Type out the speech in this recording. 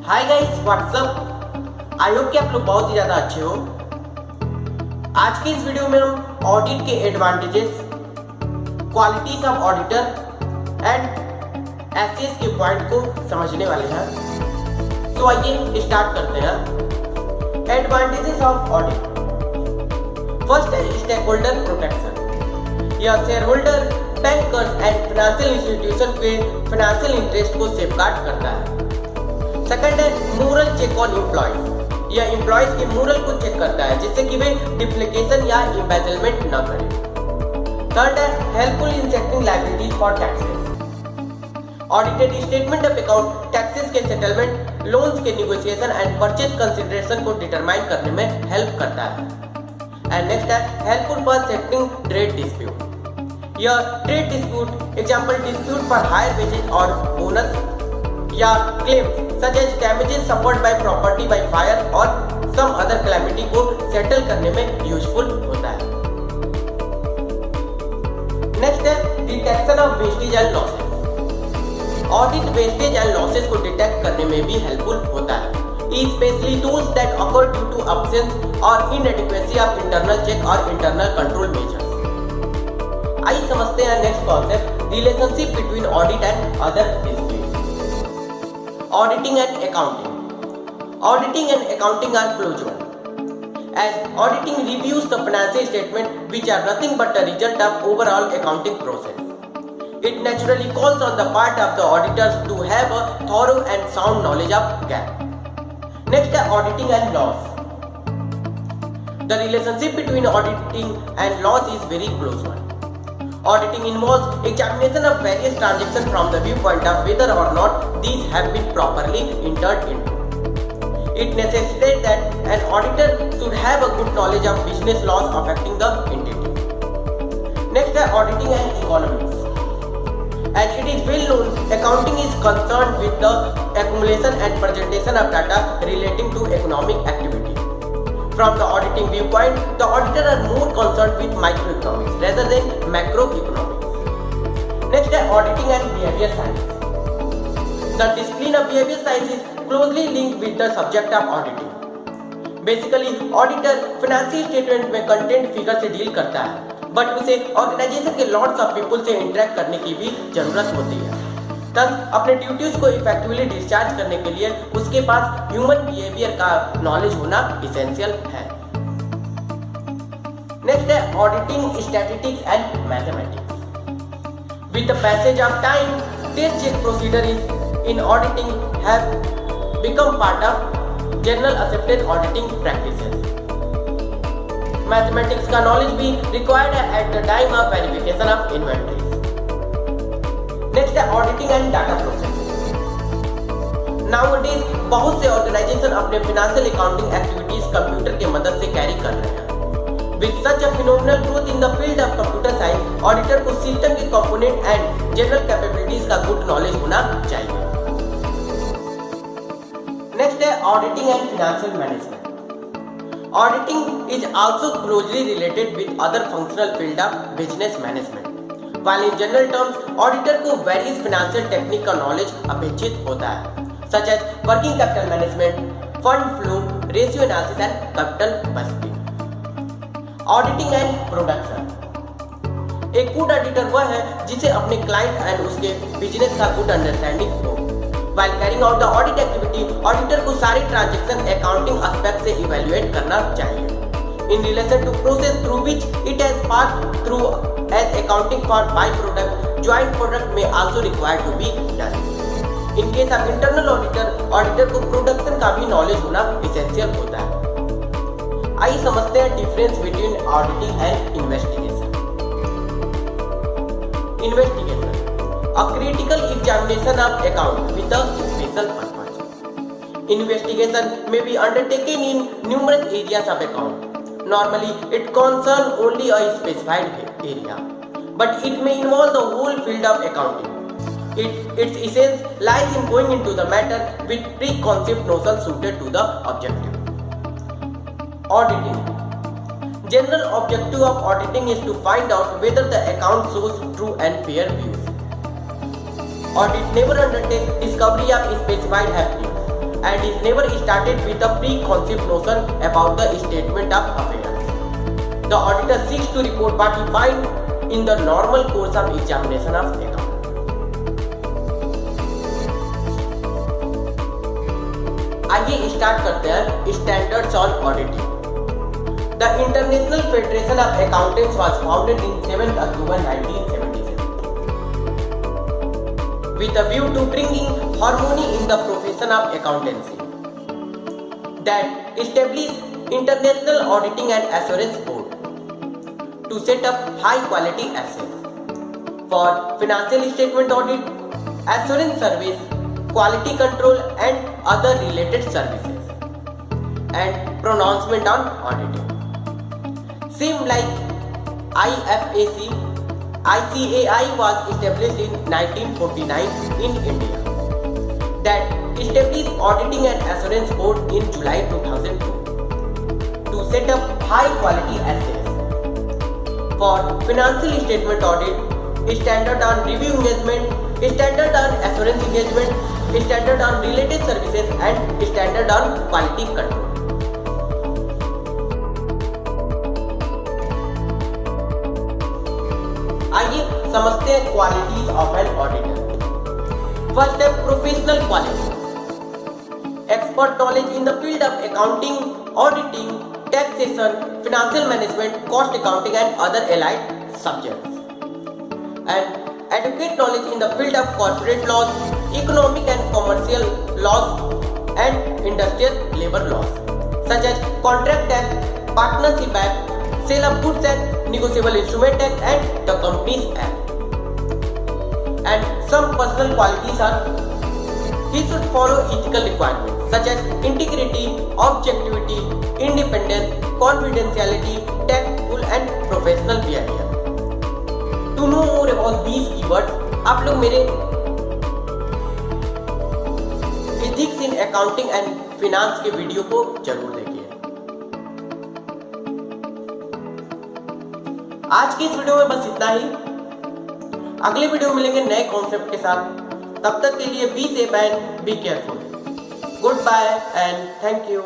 Hi guys, what's up. I hope कि आप लोग बहुत ही ज़्यादा अच्छे हो। आज की इस वीडियो में हम ऑडिट के advantages, qualities of auditor and SCS के पॉइंट को समझने वाले हैं। सो आइए स्टार्ट करते हैं। Advantages of audit. फर्स्ट है स्टेक होल्डर प्रोटेक्शन। यह share holder, bankers and financial institution के फाइनेंशियल इंटरेस्ट को सेफगार्ड करता है। सेकंड है मोरल चेक ऑन एम्प्लॉयज। यह एम्प्लॉयज के मोरल को चेक करता है जिससे कि वे डिप्लीकेशन या एम्बेजलमेंट न करें। थर्ड है helpful in settling liabilities for taxes. Audited statement of account taxes के सेटलमेंट, लोन्स के नेगोशिएशन एंड परचेज कंसिडरेशन को डिटरमाइन करने में हेल्प करता है। एंड नेक्स्ट है helpful for settling trade dispute. यह trade dispute, example dispute for higher wages और बोनस या claim such as damages suffered by property by fire और some other calamity को सेटल करने में यूजफुल होता है। नेक्स्ट है detection of wastage and losses. Audit wastage and losses को डिटेक्ट करने में भी हेल्पफुल होता है, specially those that occur due to absence और इनएडिक्वेसी ऑफ इंटरनल चेक और इंटरनल कंट्रोल मेजर्स। आइए समझते हैं next concept, relationship between audit and other dispute. Auditing and accounting. Auditing and accounting are close one, as auditing reviews the financial statement which are nothing but a result of overall accounting process. It naturally calls on the part of the auditors to have a thorough and sound knowledge of GAAP. Next है auditing and loss. The relationship between auditing and loss is very close one. Auditing involves examination of various transactions from the viewpoint of whether or not these have been properly entered into. It necessitates that an auditor should have a good knowledge of business laws affecting the entity. Next is auditing and economics. As it is well known, accounting is concerned with the accumulation and presentation of data relating to economic activity. From the auditing viewpoint, the auditor are more concerned with microeconomics rather than macroeconomics. Next is auditing and behavior science. The discipline of behavior science is closely linked with the subject of auditing. Basically, auditor financial statement में content figure से deal करता है, but उसे organization के lots of people से interact करने की भी जरूरत होती है। तब अपने ड्यूटीज को इफेक्टिवली डिस्चार्ज करने के लिए उसके पास ह्यूमन बिहेवियर का नॉलेज होना इसेंशियल है। नेक्स्ट है auditing statistics and mathematics. With the passage of time, test check procedure in auditing have become part of general accepted auditing practices. Mathematics का नॉलेज भी रिक्वायर्ड है at the time of verification of inventory. Next है auditing and data processing. Nowadays बहुत से organisation अपने financial accounting activities computer के मदद से कैरी कर रहे हैं। With such a phenomenal growth in the field of computer science, auditor को सिस्टम के कंपोनेंट एंड जनरल कैपेबिलिटीज का गुड नॉलेज होना चाहिए। नेक्स्ट है auditing and financial management. Auditing is also closely related with other functional field of business management. While in general terms, auditor को various financial technique का knowledge अपेक्षित होता है, such as working capital management, fund flow, ratio analysis and capital budgeting. Auditing and production. एक good auditor वह है जिसे अपने client and उसके business का good understanding हो। While carrying out the audit activity, auditor को सारी transaction accounting aspect से evaluate करना चाहिए। In relation to process through which it has passed through as accounting for byproduct, joint product may also required to be done. In case of internal auditor, auditor को production का भी knowledge होना essential होता है। आइए समझते हैं difference between auditing and investigation. Investigation, a critical examination of account with a special purpose. Investigation may be undertaken in numerous areas of account. Normally, it concerns only a specified area, but it may involve the whole field of accounting. Its essence lies in going into the matter with preconceived notions suited to the objective. Auditing. General objective of auditing is to find out whether the account shows true and fair views. Audit never undertakes discovery of specified happenings. and is never started with a preconceived notion about the statement of affairs. The auditor seeks to report what he finds in the normal course of examination of account. आइए start करते हैं standards on auditing. The International Federation of Accountants was founded in 7th October 1977 with a view to bringing harmony in the profession of accountancy. That established International Auditing and Assurance Board to set up high quality assets for financial statement audit, assurance service, quality control and other related services, and pronouncement on auditing. Same like IFAC, ICAI was established in 1949 in India. That established Auditing and Assurance Board in July 2002 to set up high quality assets for financial statement audit, standard on review engagement, standard on assurance engagement, standard on related services and standard on quality control. आइए समझते हैं qualities of an auditor. First है professional quality. Expert knowledge in the field of accounting, auditing, taxation, financial management, cost accounting and other allied subjects. And adequate knowledge in the field of corporate laws, economic and commercial laws and industrial labor laws such as Contract Act, Partnership Act, Sale of Goods Act, Negotiable Instrument Act and the Companies Act. And some personal qualities are: he should follow ethical requirements such as integrity, objectivity, independence, confidentiality, tactful and professional behavior. To know more about these keywords, आप लोग मेरे ethics in accounting and finance के video को जरूर देखिए. आज की इस वीडियो में बस इतना ही. अगले वीडियो में मिलेंगे नए कॉन्सेप्ट के साथ. तब तक के लिए be safe and be careful. Good bye and thank you.